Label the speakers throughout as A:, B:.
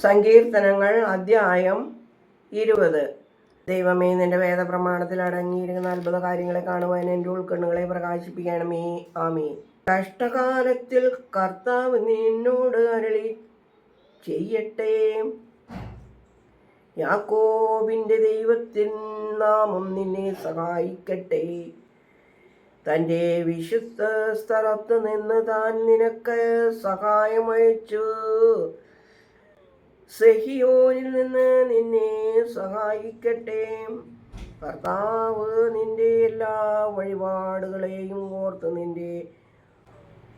A: സങ്കീർത്തനങ്ങൾ അധ്യായം 20. ദൈവമേ, നിന്റെ വേദപ്രമാണത്തിൽ അടങ്ങിയിരിക്കുന്ന അത്ഭുത കാര്യങ്ങളെ കാണുവാൻ എൻ്റെ ഉൾക്കണ്ണുകളെ പ്രകാശിപ്പിക്കണമേ. ആമേൻ. കഷ്ടകാലത്തിൽ കർത്താവ് നിന്നോട് അരുളി ചെയ്യട്ടെ. യാക്കോബിൻ്റെ ദൈവത്തിൻ നാമം നിന്നെ സഹായിക്കട്ടെ. തൻ്റെ വിശുദ്ധ സ്ഥലത്ത് നിന്ന് താൻ നിനക്ക് സഹായമയച്ചു. സെഹിയോനിൽ നിന്ന് നിന്നെ സഹായിക്കട്ടെ. കർത്താവ് നിന്റെ എല്ലാ വഴിപാടുകളെയും ഓർത്ത് നിന്റെ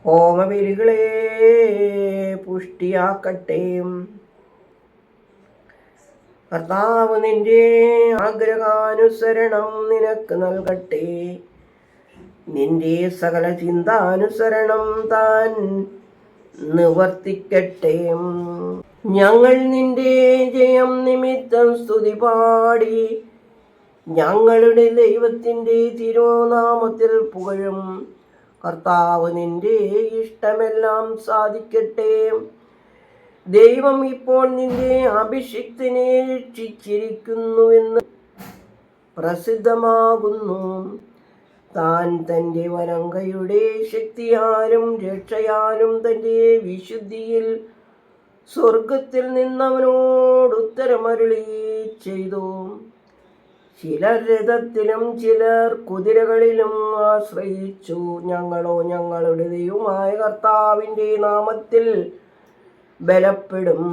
A: ഹോമബലികളെ പുഷ്ടിയാക്കട്ടെ. കർത്താവ് നിന്റെ ആഗ്രഹാനുസരണം നിനക്ക് നൽകട്ടെ. നിന്റെ സകല ചിന്താനുസരണം താൻ നിവർത്തിക്കട്ടെ. ഞങ്ങൾ നിന്റെ ജയം നിമിത്തം സ്തുതി പാടി ഞങ്ങളുടെ ദൈവത്തിൻ്റെ തിരുനാമത്തിൽ പുകഴും. കർത്താവ് നിന്റെ ഇഷ്ടമെല്ലാം സാധിക്കട്ടെ. ദൈവം ഇപ്പോൾ നിന്റെ അഭിഷിക്തനെ രക്ഷിച്ചിരിക്കുന്നുവെന്ന് പ്രസിദ്ധമാകുന്നു. താൻ തൻ്റെ വലങ്കയുടെ ശക്തിയാലും രക്ഷയാലും തൻ്റെ വിശുദ്ധിയിൽ സ്വർഗത്തിൽ നിന്നവനോട് ഉത്തരമരുളി ചെയ്തു. ചിലർ രഥത്തിലും ചിലർ കുതിരകളിലും ആശ്രയിച്ചു. ഞങ്ങളോ ഞങ്ങളുടെ ദൈവമായ കർത്താവിൻ്റെ നാമത്തിൽ ബലപ്പെടും.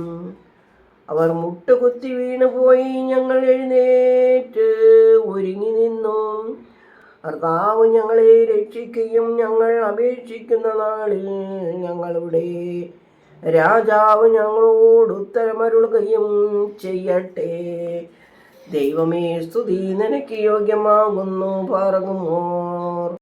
A: അവർ മുട്ടുകുത്തി വീണുപോയി. ഞങ്ങൾ എഴുന്നേറ്റ് ഒരുങ്ങി നിന്നു. കർത്താവ് ഞങ്ങളെ രക്ഷിക്കുകയും ഞങ്ങൾ അപേക്ഷിക്കുന്ന നാളിൽ ഞങ്ങളുടെ രാജാവ് ഞങ്ങളോട് ഉത്തരമരുളുകയും ചെയ്യട്ടെ. ദൈവമേ, സ്തുതി നിനക്ക് യോഗ്യമാകുന്നു. പാർക്കുമോർ.